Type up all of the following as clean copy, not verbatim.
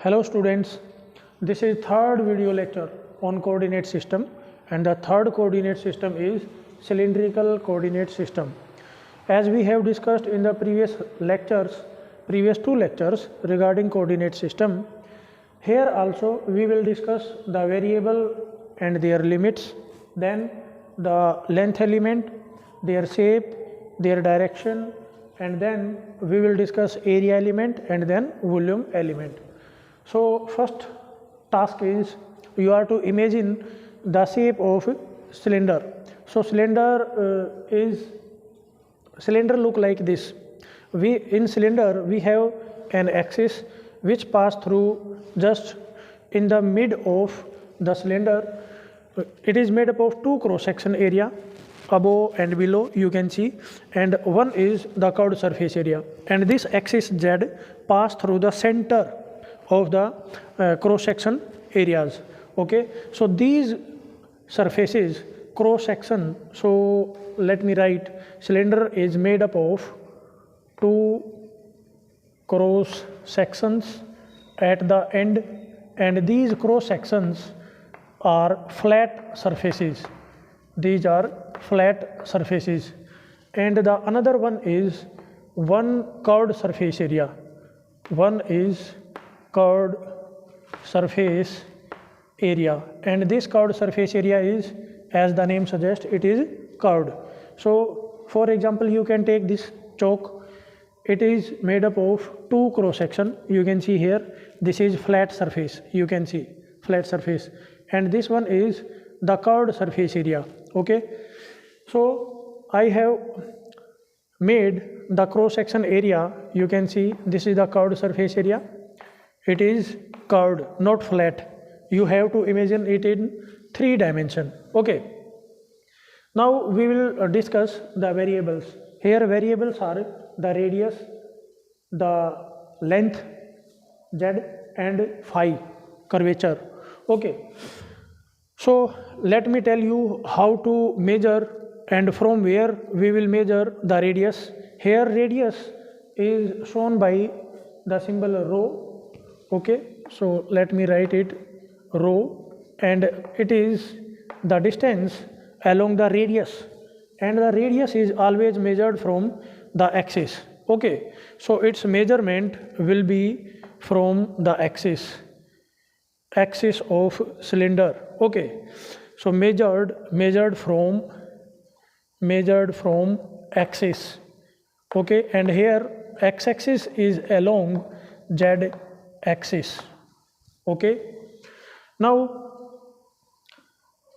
Hello students, this is third video lecture on coordinate system and the third coordinate system is cylindrical coordinate system. As we have discussed in the previous two lectures regarding coordinate system, here also we will discuss the variable and their limits, then the length element, their shape, their direction, and then we will discuss area element and then volume element. So first task is you are to imagine the shape of cylinder. So cylinder look like this. In cylinder we have an axis which pass through just in the mid of the cylinder. It is made up of two cross section area above and below, you can see, and one is the curved surface area, and this axis Z pass through the center of the cross section areas. Okay, so these surfaces cross section, so let me write, cylinder is made up of two cross sections at the end, and these cross sections are flat surfaces. These are flat surfaces, and the another one is one curved surface area. One is curved surface area, and this curved surface area is, as the name suggests, it is curved. So for example, you can take this chalk. It is made up of two cross section. You can see here, this is flat surface, you can see flat surface, and this one is the curved surface area. Okay, so I have made the cross section area. You can see this is the curved surface area. It is curved, not flat. You have to imagine it in 3 dimension. Okay, now we will discuss the variables. Here variables are the radius, the length Z, and phi, curvature. Okay, so let me tell you how to measure and from where we will measure the radius. Here radius is shown by the symbol rho. Okay, so let me write it, rho, and it is the distance along the radius, and the radius is always measured from the axis. Okay, so its measurement will be from the axis of cylinder. Okay, so measured from axis. Okay, and here x-axis is along Z axis. Okay, now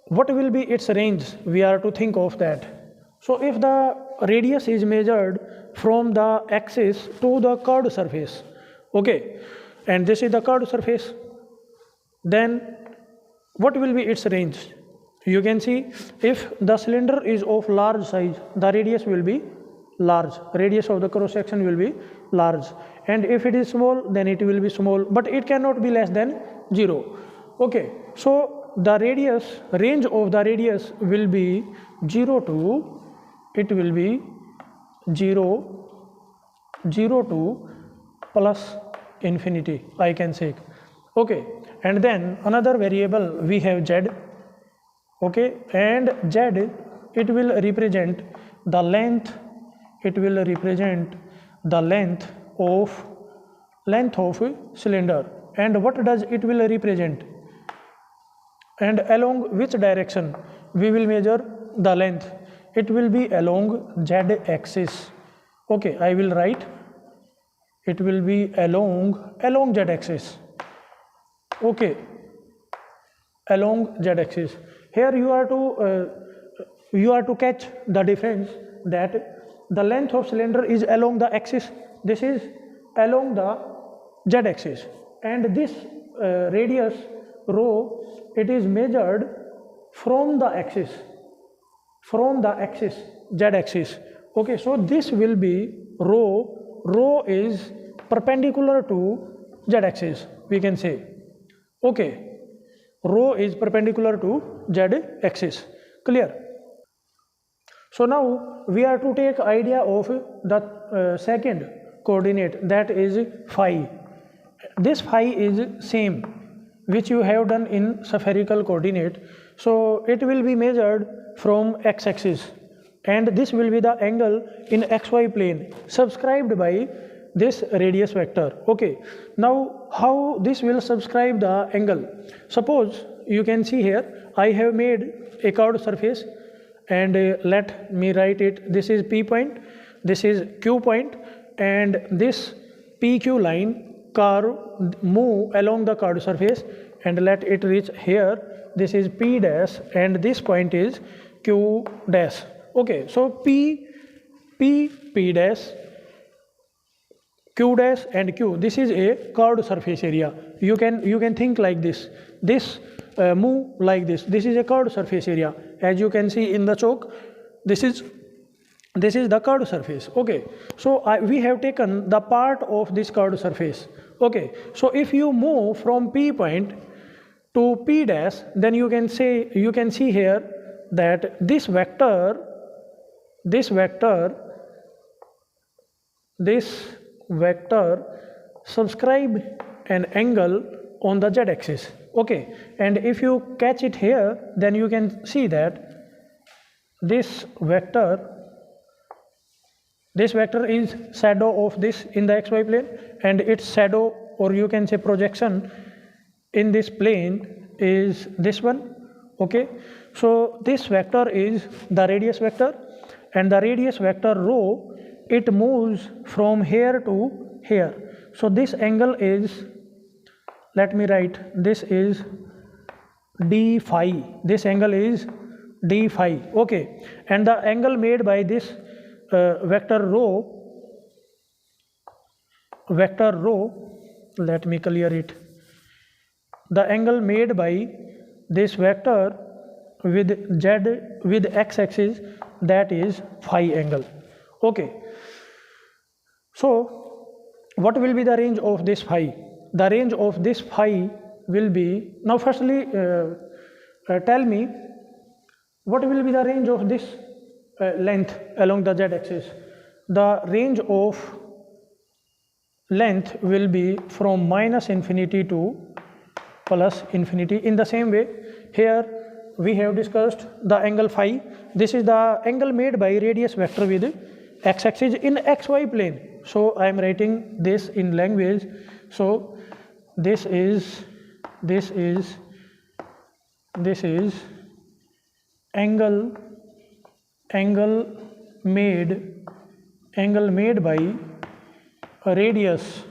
what will be its range? We are to think of that. So if the radius is measured from the axis to the curved surface, okay, and this is the curved surface, then what will be its range? You can see, if the cylinder is of large size, the radius will be large, radius of the cross section will be large, and if it is small, then it will be small, but it cannot be less than 0. Okay, so the range of the radius will be 0 to, it will be 0 to plus infinity, I can say. Okay, and then another variable we have Z. Okay, and Z, it will represent the length, it will represent the length of cylinder. And what does it will represent, and along which direction we will measure the length? It will be along Z axis. Okay, I will write, it will be along Z axis. Okay, along Z axis. Here you are to catch the difference, that the length of cylinder is along the axis. This is along the Z axis, and this radius rho, it is measured from the axis, Z axis. Okay, so this will be rho is perpendicular to Z axis, we can say. Okay, rho is perpendicular to Z axis. Clear? So now we are to take idea of the second coordinate, that is phi, this phi is same which you have done in spherical coordinate. So it will be measured from x-axis, and this will be the angle in xy plane subscribed by this radius vector. Okay, now how this will subscribe the angle? Suppose you can see here I have made a curved surface, and let me write it. This is P point, this is Q point, and this PQ line curve move along the curved surface and let it reach here. This is P dash and this point is Q dash. Okay, so P dash, Q dash and Q, this is a curved surface area. You can think like this. This move like this. This is a curved surface area. As you can see in the chalk, this is the curved surface. Okay, so we have taken the part of this curved surface. Okay, so if you move from P point to P dash, then you can see here that this vector subscribe an angle on the z-axis. Okay, and if you catch it here, then you can see that this vector is shadow of this in the xy plane, and its shadow, or you can say projection, in this plane is this one. Okay, so this vector is the radius vector, and the radius vector rho, it moves from here to here. So this angle is, let me write, this is d phi. This angle is d phi. Okay, and the angle made by this vector rho, let me clear it. The angle made by this vector with x-axis, that is phi angle. Okay, so what will be the range of this phi? The range of this phi will be, now firstly tell me what will be the range of this length along the z-axis. The range of length will be from minus infinity to plus infinity. In the same way, here we have discussed the angle phi. This is the angle made by radius vector with x-axis in xy plane. So I am writing this in language. So this is angle made by a radius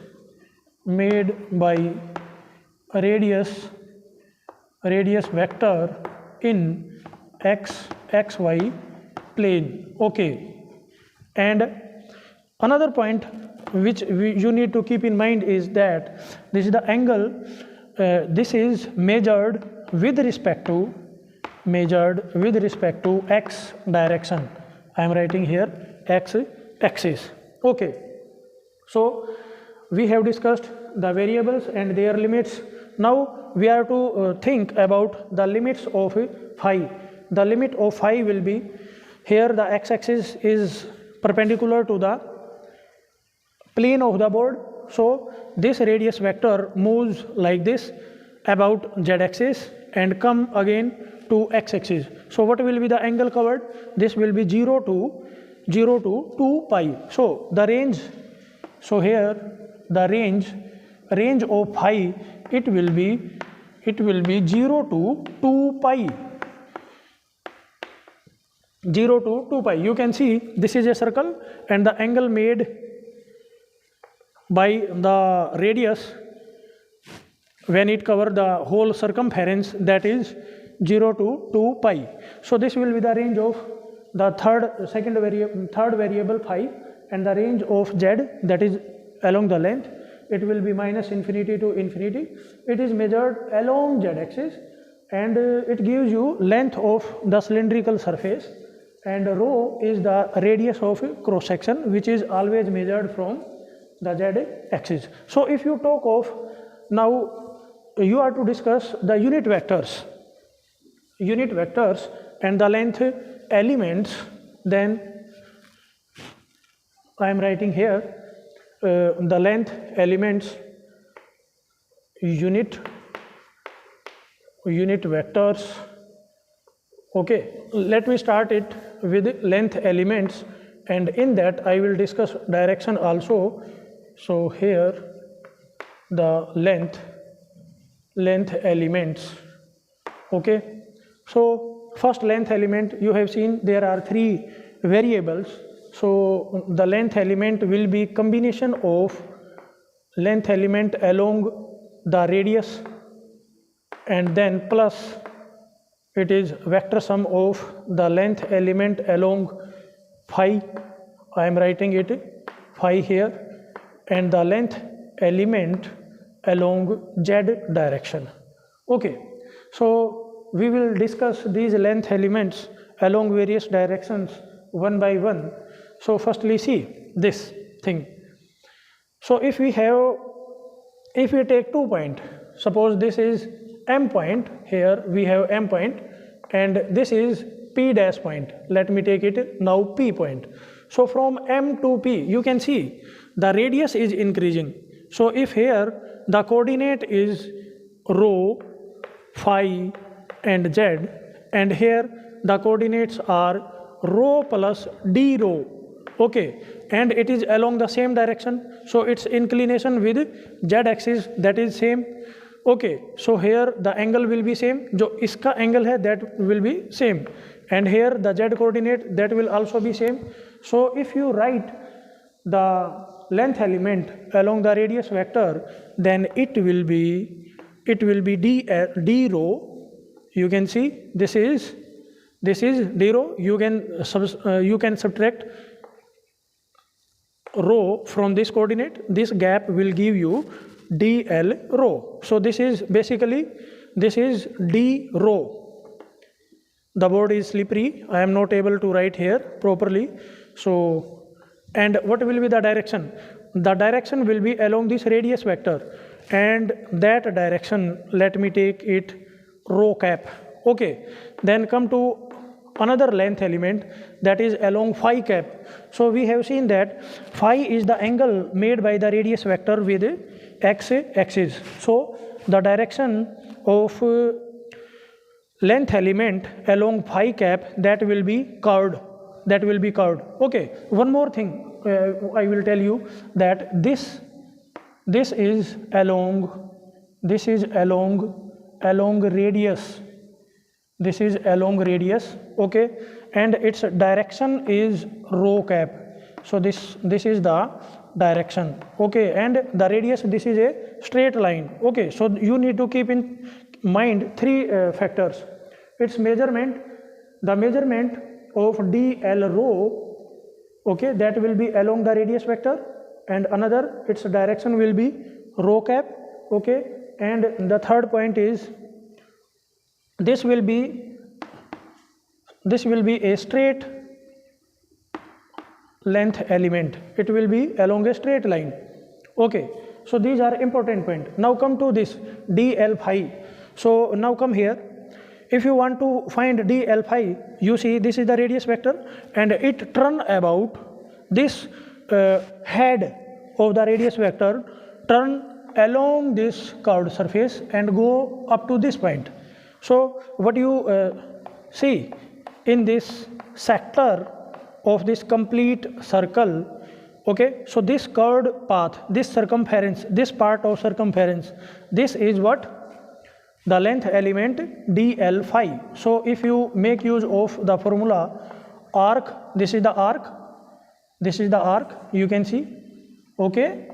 vector in xy plane. Okay, and another point which you need to keep in mind is that this is the angle, this is measured with respect to x direction. I am writing here x axis. Okay, so we have discussed the variables and their limits. Now we are to think about the limits of phi. The limit of phi will be, here the x-axis is perpendicular to the plane of the board. So this radius vector moves like this about z-axis and come again to x-axis. So what will be the angle covered? This will be 0 to 2 pi. So the range, so here the range of phi, it will be 0 to 2 pi. 0 to 2 pi. You can see this is a circle, and the angle made by the radius when it covers the whole circumference, that is 0 to 2 pi. So this will be the range of the third variable phi, and the range of z, that is along the length, it will be minus infinity to infinity. It is measured along z-axis, and it gives you length of the cylindrical surface, and rho is the radius of cross section, which is always measured from the z-axis. So if you talk of, now you are to discuss the unit vectors and the length elements, then I am writing here the length elements unit vectors. Okay, let me start it with length elements, and in that I will discuss direction also. So here the length elements. Okay, so first length element, you have seen there are three variables. So the length element will be combination of length element along the radius and then plus it is vector sum of the length element along phi. I am writing it phi here, and the length element along z direction. Okay, so we will discuss these length elements along various directions one by one. So firstly, see this thing. So if we take 2 points, suppose this is M point, here we have M point, and this is P dash point. Let me take it now P point. So from M to P, you can see the radius is increasing. So if here the coordinate is rho, phi and z, and here the coordinates are rho plus d rho. Okay, and it is along the same direction, so its inclination with z axis, that is same. Okay, so here the angle will be same, जो इसका angle है that will be same, and here the z coordinate that will also be same. So if you write the length element along the radius vector, then it will be d rho. You can see this is d rho. You can subtract rho from this coordinate. This gap will give you dl rho. So this is basically, this is d rho. The board is slippery, I am not able to write here properly. So, and what will be the direction? The direction will be along this radius vector, and that direction, let me take it rho cap. Okay, then come to another length element, that is along phi cap. So we have seen that phi is the angle made by the radius vector with x axis. So the direction of length element along phi cap, that will be curved. Okay, one more thing I will tell you, that this is along radius. This is along radius. Okay, and its direction is rho cap. So this is the direction. Okay, and the radius, this is a straight line. Okay, so you need to keep in mind three factors. Its measurement, the measurement of dl rho, okay, that will be along the radius vector, and another, its direction will be rho cap. Okay, and the third point is this will be a straight length element. It will be along a straight line. Okay, so these are important points. Now come to this dl phi. So now come here. If you want to find dl phi, you see this is the radius vector, and it turn about this head of the radius vector, turn along this curved surface and go up to this point. So what you see in this sector of this complete circle, okay, so this curved path, this circumference, this part of circumference, this is what? The length element dl phi. So if you make use of the formula arc, this is the arc, you can see. Okay,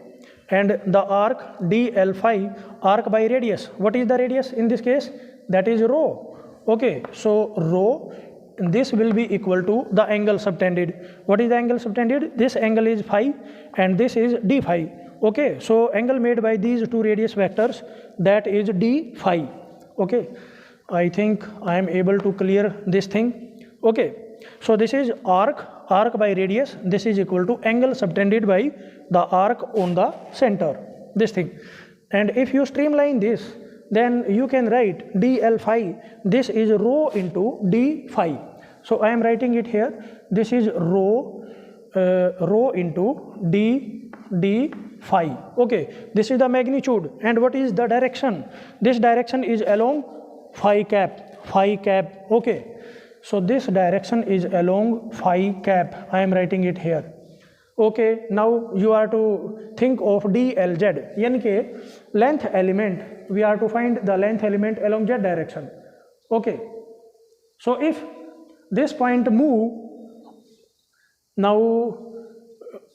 and the arc dl phi, arc by radius. What is the radius in this case? That is rho. Okay, so rho, this will be equal to the angle subtended. What is the angle subtended? This angle is phi and this is d phi. Okay, so angle made by these two radius vectors, that is d phi. Okay, I think I am able to clear this thing. Okay, so this is arc by radius, this is equal to angle subtended by the arc on the center, this thing. And if you streamline this, then you can write dl phi, this is rho into d phi. So I am writing it here, this is rho into d phi. Okay, this is the magnitude. And what is the direction? This direction is along phi cap. Okay, so this direction is along phi cap. I am writing it here. Okay, now you are to think of DLZ. यानी कि length element, we are to find the length element along z direction. Okay, so if this point move, now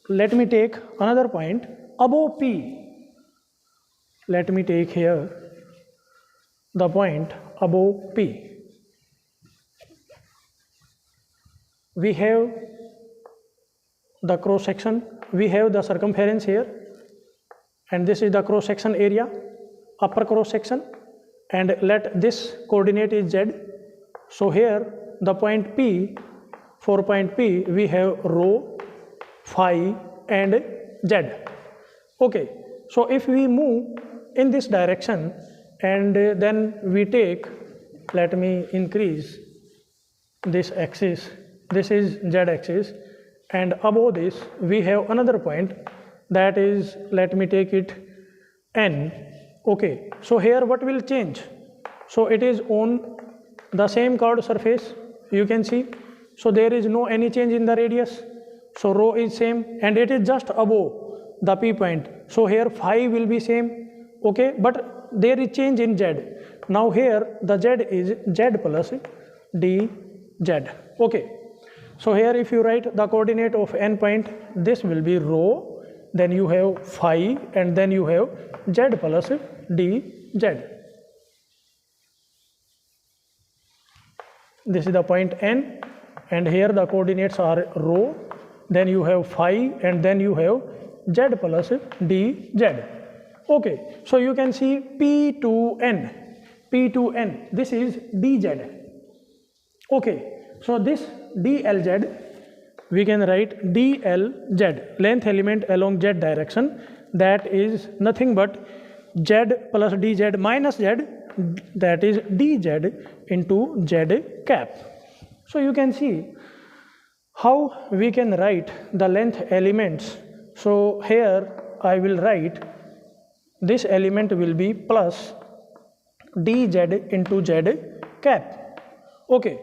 let me take another point above P. Let me take here the point above P. We have the cross section, we have the circumference here, and this is the cross section area, upper cross section, and let this coordinate is z. So here the point P, for point P we have rho, phi and z. Okay, so if we move in this direction and then we take, let me increase this axis, this is z axis, and above this we have another point, that is, let me take it n. Okay, so here what will change? So it is on the same curved surface, you can see. So there is no any change in the radius, so rho is same, and it is just above the P point. So here phi will be same. Okay, but there is change in z. Now here the z is z plus dz. Okay, so here if you write the coordinate of n point, this will be rho, then you have phi, and then you have z plus dz. This is the point n, and here the coordinates are rho, then you have phi, and then you have z plus dz. Okay, so you can see P to N, this is dz. Okay, so this dlz, we can write dlz, length element along z direction, that is nothing but z plus dz minus z, that is dz into z cap. So you can see how we can write the length elements. So here I will write this element will be plus dz into z cap. Okay,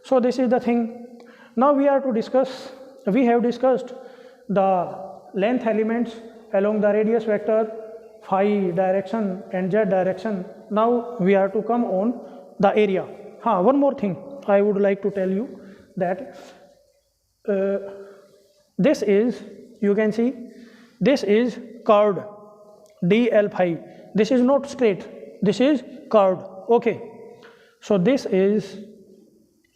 so this is the thing. Now we are to discuss, we have discussed the length elements along the radius vector, phi direction and z direction. Now we are to come on the area. One more thing I would like to tell you, that this is, you can see, this is curved dl phi. This is not straight, this is curved. Okay, so this is,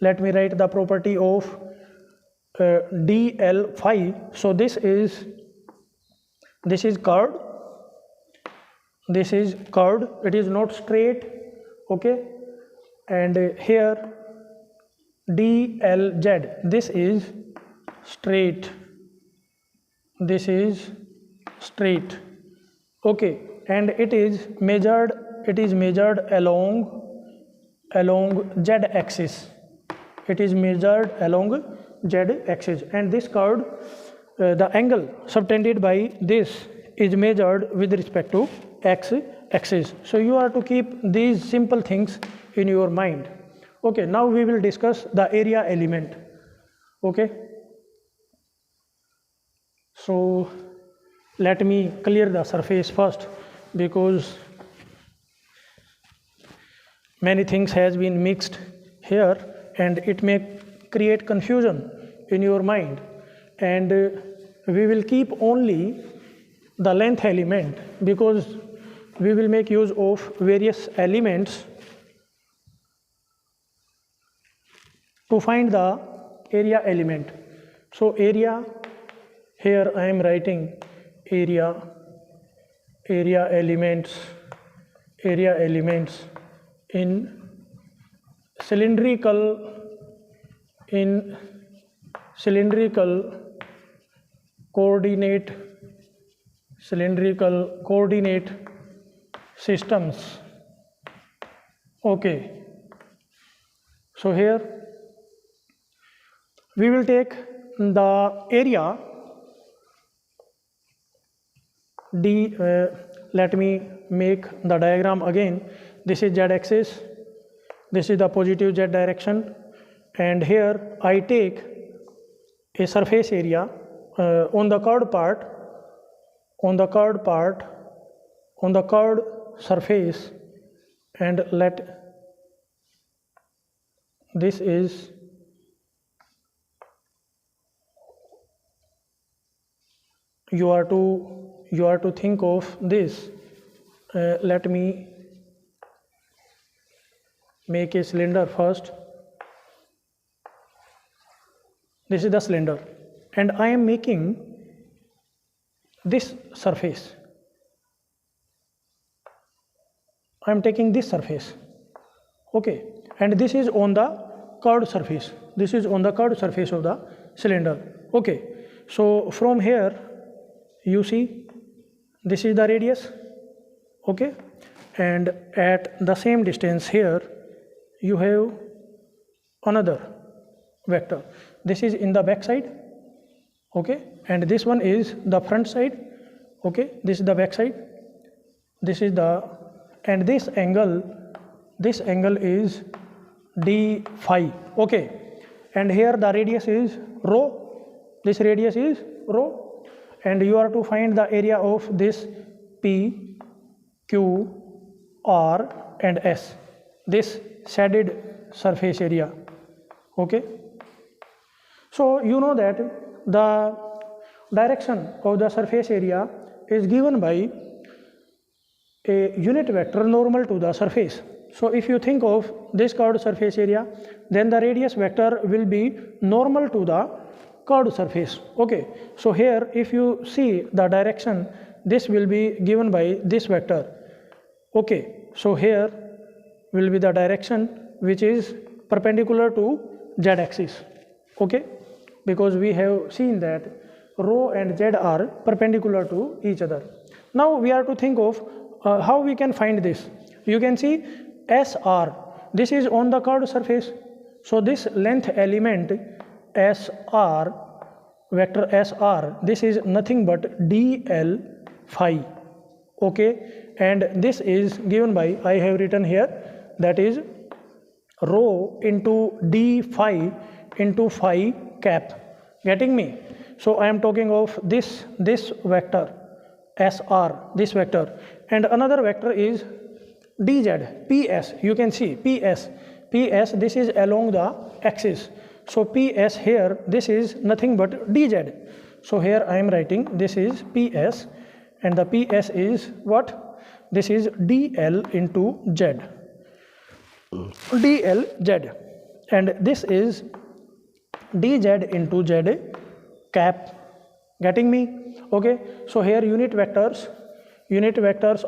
let me write the property of dl phi. So this is curved, this is curved, it is not straight. Okay, and here dlz, this is straight, this is straight. Okay, and it is measured along z axis, it is measured along z axis, and this curve, the angle subtended by this is measured with respect to x axis. So you are to keep these simple things in your mind. Okay, now we will discuss the area element. Okay, so let me clear the surface first, because many things has been mixed here and it may create confusion in your mind, and we will keep only the length element, because we will make use of various elements to find the area element. So area, here I am writing area elements in cylindrical coordinate systems. Okay, so here we will take the area d, let me make the diagram again. This is z axis, this is the positive z direction, and here I take a surface area on the curved part, on the curved surface, and let this is you are to think of this. Let me make a cylinder first. This is the cylinder, and I am making this surface. I am taking this surface, okay, and this is on the curved surface. This is on the curved surface of the cylinder, okay. So from here, you see, this is the radius, okay, and at the same distance here, you have another vector. This is in the back side, okay, and this one is the front side, okay. This is the back side, this is the, and this angle is d phi, okay, and here the radius is rho, this radius is rho, and you are to find the area of this P, Q, R and S, this shaded surface area, okay. So you know that the direction of the surface area is given by a unit vector normal to the surface. So if you think of this curved surface area, then the radius vector will be normal to the curved surface, okay. So here if you see the direction, this will be given by this vector, okay. So here will be the direction which is perpendicular to z axis, okay, because we have seen that rho and z are perpendicular to each other. Now we are to think of how we can find this. You can see SR, this is on the curved surface, so this length element SR, vector SR, this is nothing but dl phi, okay, and this is given by, I have written here, that is rho into d phi into phi cap, getting me? So I am talking of this vector SR, this vector, and another vector is dz, PS, you can see PS, this is along the axis, so PS here, this is nothing but dz, so here I am writing this is PS, and the PS is what? This is dl into z, dlz, and this is dz into z cap, getting me? Okay, so here unit vectors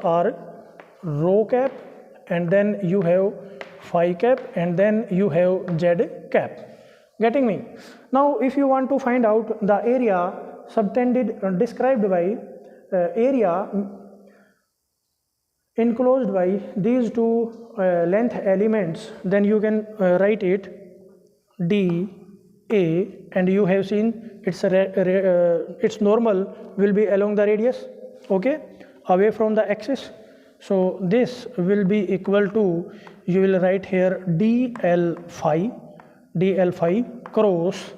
are rho cap, and then you have phi cap, and then you have z cap, getting me? Now if you want to find out the area subtended described by area enclosed by these two length elements, then you can write it d a, and you have seen its normal will be along the radius, okay, away from the axis. So this will be equal to, you will write here dl phi cross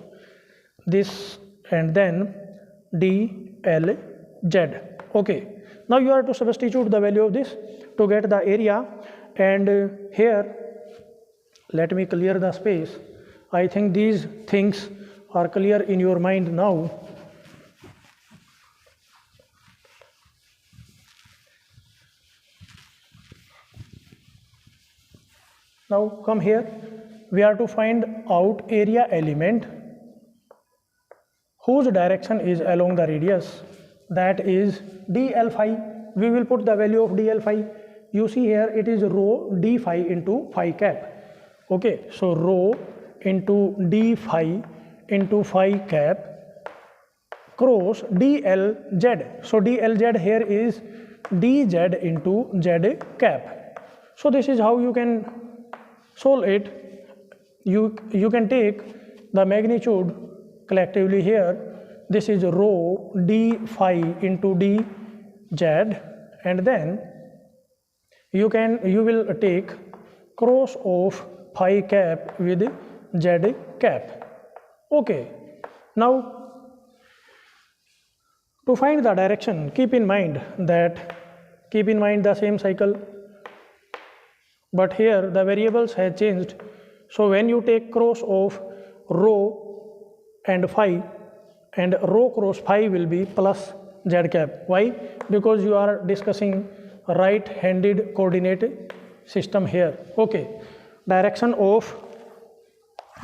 this, and then dlz, okay. Now you are to substitute the value of this to get the area, and here let me clear the space. I think these things are clear in your mind now. Now come here, we are to find out area element whose direction is along the radius, that is dl phi. We will put the value of dl phi. You see here it is rho d phi into phi cap, okay. So rho into d phi into phi cap cross dlz. So dlz here is dz into z cap. So this is how you can solve it. You can take the magnitude collectively here. This is rho d phi into d z, and then you will take cross of phi cap with z cap. Okay. Now to find the direction, keep in mind the same cycle, but here the variables have changed. So when you take cross of rho and phi, and rho cross phi will be plus z cap. Why? Because you are discussing right-handed coordinate system here. Okay. Direction of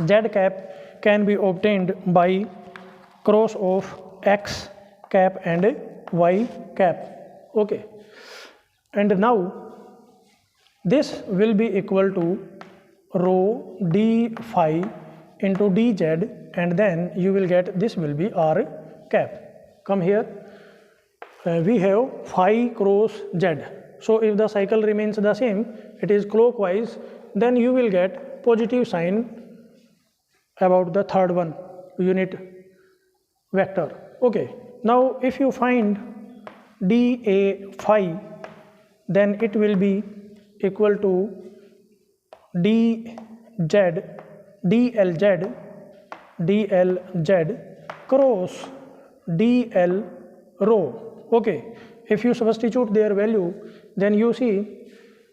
z cap can be obtained by cross of x cap and y cap. Okay. And now this will be equal to rho d phi into dz, and then you will get this will be r cap. Come here. We have phi cross z. So if the cycle remains the same, it is clockwise, then you will get positive sign about the third one, unit vector. Okay. Now if you find dA phi, then it will be equal to dLz cross dL rho. Okay. If you substitute their value, then you see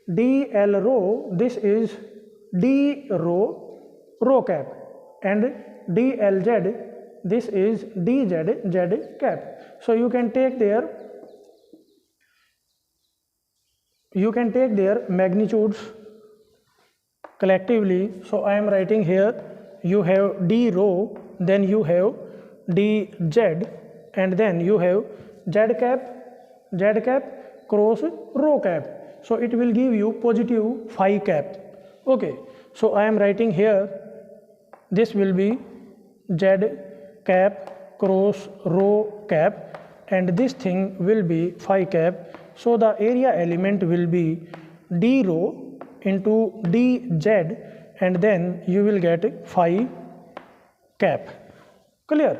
dL rho, this is d rho cap, and dLz, this is dz z cap. So you can take their magnitudes collectively. So I am writing here, you have d rho, then you have dz, and then you have z cap cross rho cap. So it will give you positive phi cap. Okay. So I am writing here, this will be z cap cross rho cap, and this thing will be phi cap. So the area element will be d rho into dz, and then you will get phi cap. Clear?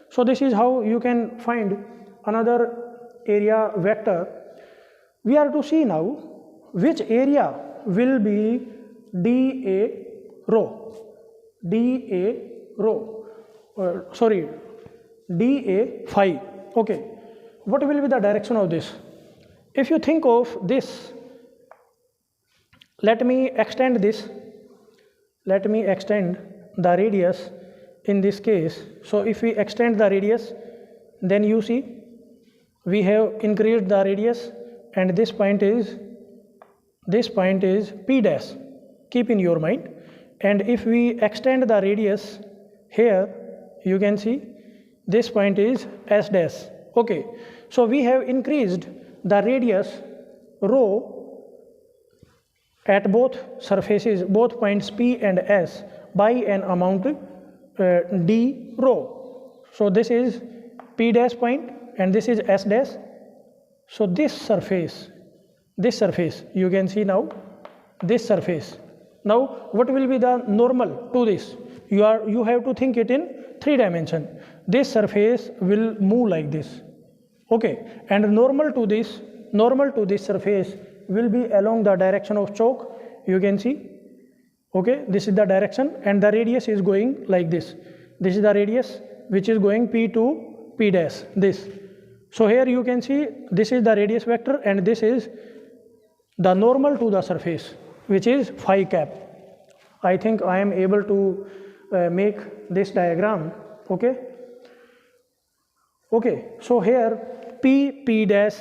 So this is how you can find another area vector. We are to see now which area will be dA phi. Okay. What will be the direction of this? If you think of this, let me extend the radius in this case. So if we extend the radius, then you see we have increased the radius, and this point is P dash. Keep in your mind. And if we extend the radius here, you can see this point is S dash. Okay. So we have increased the radius rho at both surfaces, both points P and S, by an amount d rho. So this is P dash point and this is S dash. So this surface, you can see now this surface. Now what will be the normal to this? You have to think it in 3 dimensions. This surface will move like this. Okay, and normal to this surface will be along the direction of chalk. You can see. Okay, this is the direction, and the radius is going like this. This is the radius which is going P to P dash, this. So here you can see this is the radius vector, and this is the normal to the surface, which is phi cap. I think I am able to make this diagram. Okay. Okay, so here P, P dash,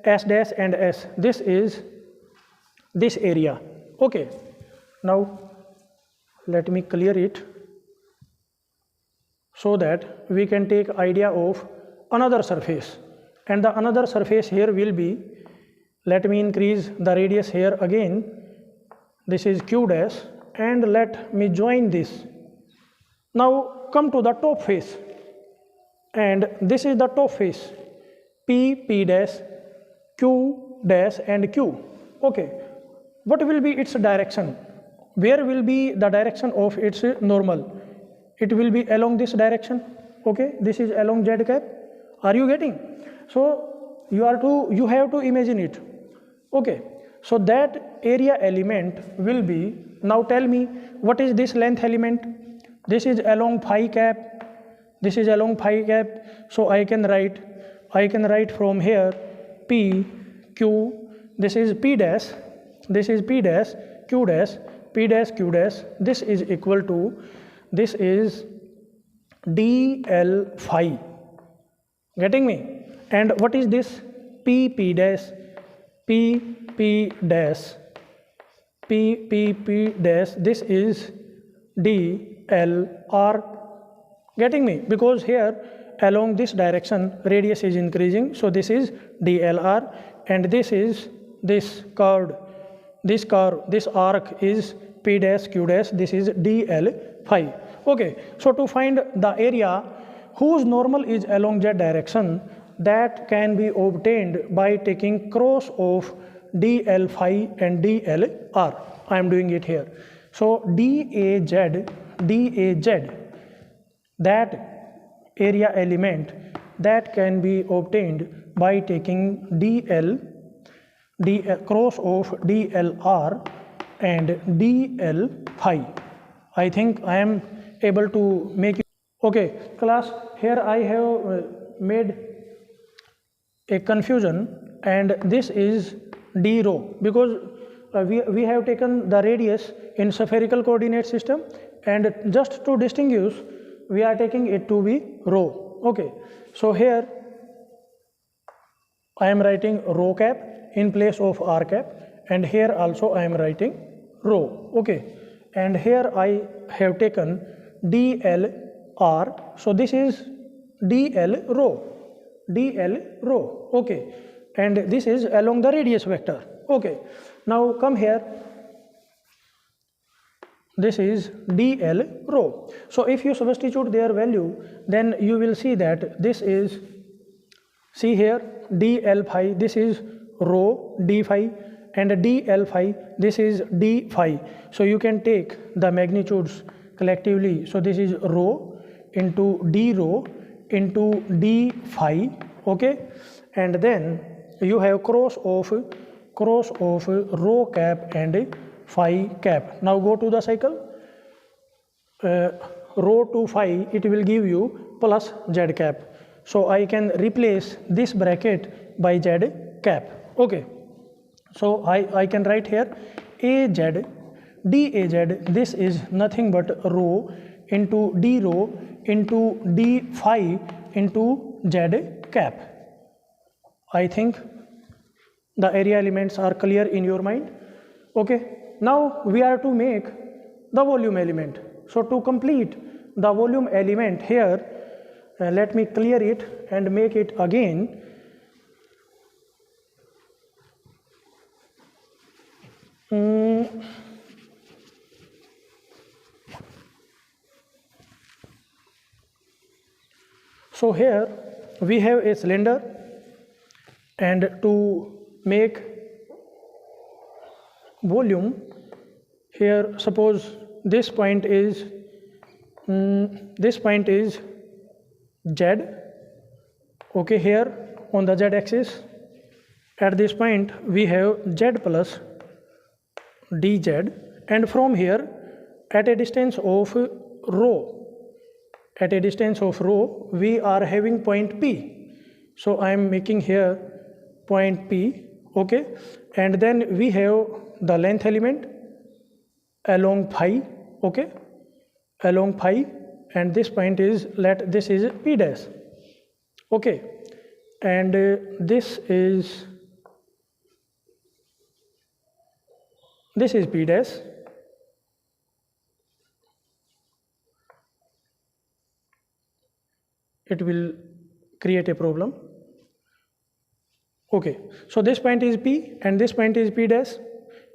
S dash and S, this is this area. Okay, now let me clear it so that we can take idea of another surface, and the another surface here will be, let me increase the radius here again, this is Q dash, and let me join this. Now come to the top face, and this is the top face, P, P dash, Q dash and Q. Okay, what will be its direction? Where will be the direction of its normal? It will be along this direction. Okay, this is along Z cap. Are you getting? So you have to imagine it. Okay, so that area element will be, now tell me what is this length element. This is along phi cap, this is along phi cap. So I can write from here p q, this is p dash, this is p dash q dash, p dash q dash, this is equal to, this is dl phi. Getting me? And what is this? P dash, P dash, P dash, this is dlr. Getting me? Because here along this direction radius is increasing, so this is dlr, and this is this curved, this arc is p dash q dash, this is dl phi. Okay, so to find the area whose normal is along z direction, that can be obtained by taking cross of dl phi and dlr. I am doing it here. So daz, that area element, that can be obtained by taking dl cross of dlr and dl phi. I think I am able to make it. Okay, class, here I have made a confusion, and this is d rho, because we have taken the radius in spherical coordinate system, and just to distinguish we are taking it to be rho. Okay, so here I am writing rho cap in place of r cap, and here also I am writing rho. Okay, and here I have taken dl r, so this is dl rho, okay, and this is along the radius vector. Okay, now come here, this is dl rho. So if you substitute their value, then you will see that this is, see here, dl phi, this is rho d phi, and dl phi, this is d phi. So you can take the magnitudes collectively, so this is rho into d rho into d phi. Okay, and then you have cross of rho cap and phi cap. Now go to the cycle, rho to phi, it will give you plus z cap. So I can replace this bracket by z cap. Okay, so I can write here az daz, this is nothing but rho into d rho into d phi into z cap. I think the area elements are clear in your mind. Okay, now we are to make the volume element. So to complete the volume element here, let me clear it and make it again. So here we have a cylinder, and to make volume, here suppose this point is z. Okay, here on the z axis, at this point we have z plus dz, and from here at a distance of rho, we are having point P. So I am making here point P. Okay, and then we have the length element along phi. Okay, along phi, and this point is, this is P dash. Okay, and this is P dash. It will create a problem. Okay, so this point is P and this point is P dash.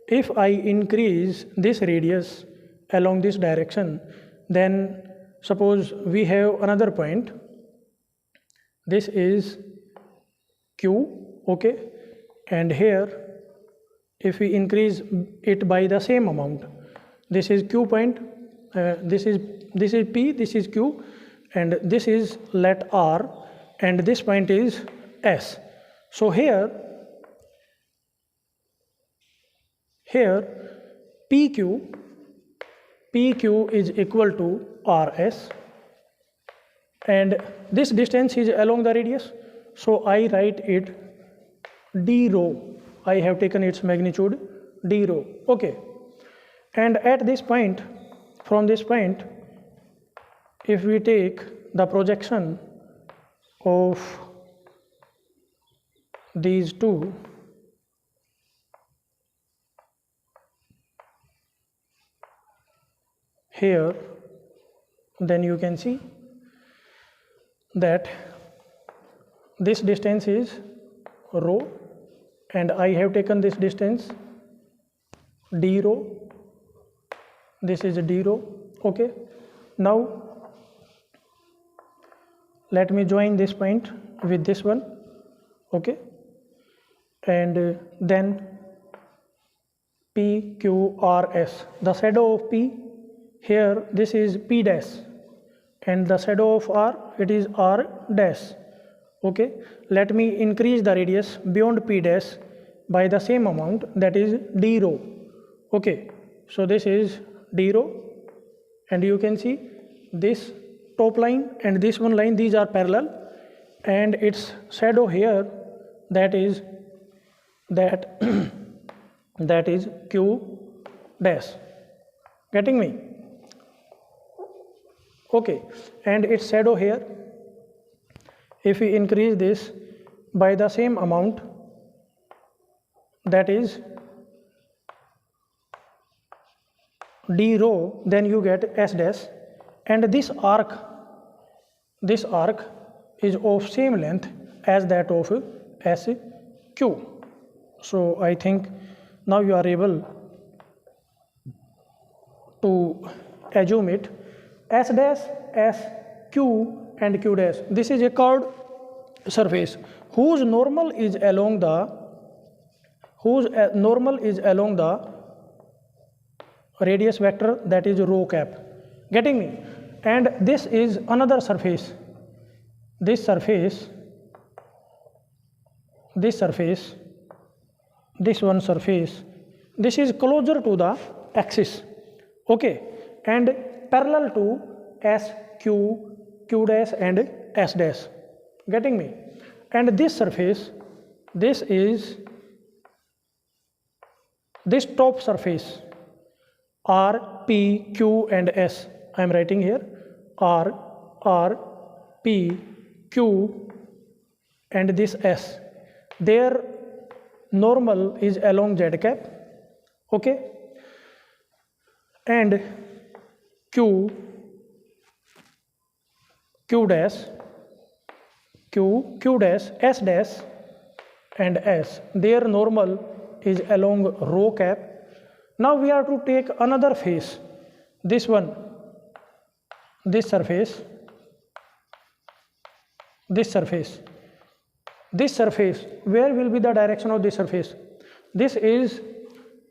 If I increase this radius along this direction, then suppose we have another point, this is Q. Okay, and here if we increase it by the same amount, this is Q point, this is P, this is Q, and this is let R, and this point is S. So here PQ is equal to RS, and this distance is along the radius, so I write it d rho. I have taken its magnitude d rho. Okay, and at this point, from this point, if we take the projection of these two, here, then you can see that this distance is rho, and I have taken this distance d rho. This is d rho. Okay, now let me join this point with this one. Okay, and then PQRS, the shadow of P here, this is P dash, and the shadow of R, it is R dash. Okay, let me increase the radius beyond P dash by the same amount, that is d rho. Okay, so this is d rho, and you can see this top line and this one line, these are parallel, and its shadow here, that is that is Q dash. Getting me? Okay, and its shadow here, if we increase this by the same amount, that is d rho, then you get S dash, and this arc is of same length as that of SQ. So I think now you are able to assume it. S dash, SQ and Q dash, this is a curved surface whose normal is along the radius vector, that is rho cap. Getting me? And this is another surface. This one surface, this is closer to the axis. Okay, and parallel to SQ, Q dash and S dash. Getting me? And this surface, this top surface, R, P, Q and S. I am writing here R, P, Q and this S. Their normal is along Z cap. Okay, and Q dash, S dash and S, their normal is along rho cap. Now we are to take another face, this one, this surface, where will be the direction of this surface? This is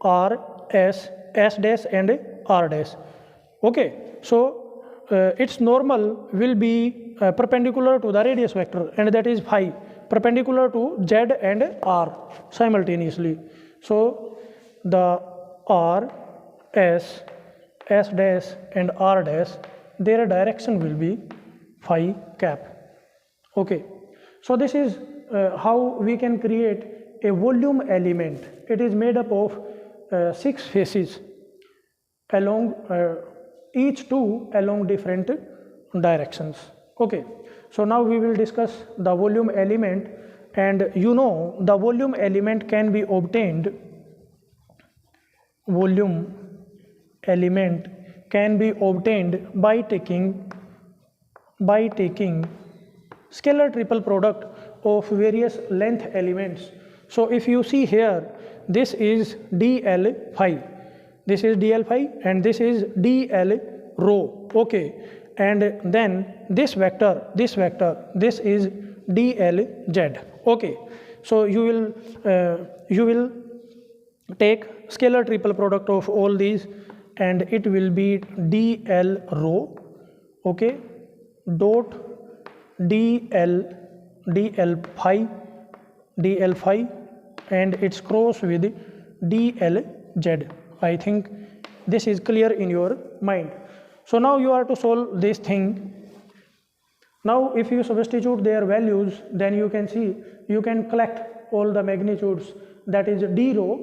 R, S dash and R dash. Okay, so its normal will be perpendicular to the radius vector, and that is phi, perpendicular to Z and R simultaneously. So the R, S dash and R dash, their direction will be phi cap. Okay, so this is how we can create a volume element. It is made up of 6 faces along each two along different directions. Okay, so now we will discuss the volume element, and you know the volume element can be obtained by taking scalar triple product of various length elements. So if you see here, this is dl phi, this is dl phi, and this is dl rho. Okay, and then this vector, this is dl z. Okay, so you will take scalar triple product of all these, and it will be dl rho. Okay, dot dl phi dl phi, and its cross with dlz. I think this is clear in your mind. So now you are to solve this thing. Now if you substitute their values, then you can see you can collect all the magnitudes, that is d rho,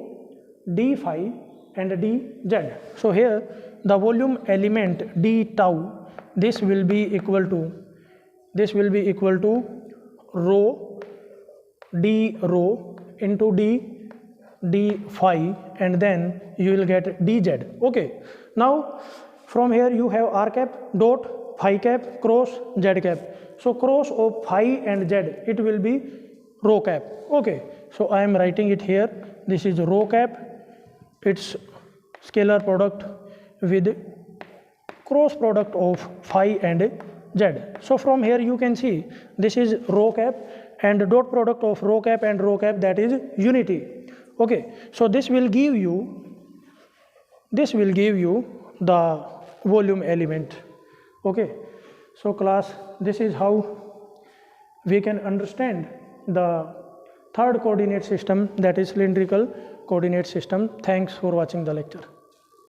d phi and dz. So here the volume element d tau, this will be equal to rho d rho into d phi, and then you will get dz. Okay, now from here you have r cap dot phi cap cross z cap. So cross of phi and z, it will be rho cap. Okay, so I am writing it here. This is rho cap, its scalar product with cross product of phi and z. So from here you can see this is rho cap, and dot product of rho cap and rho cap, that is unity. Okay, so this will give you the volume element. Okay, so class, this is how we can understand the third coordinate system, that is cylindrical coordinate system. Thanks for watching the lecture.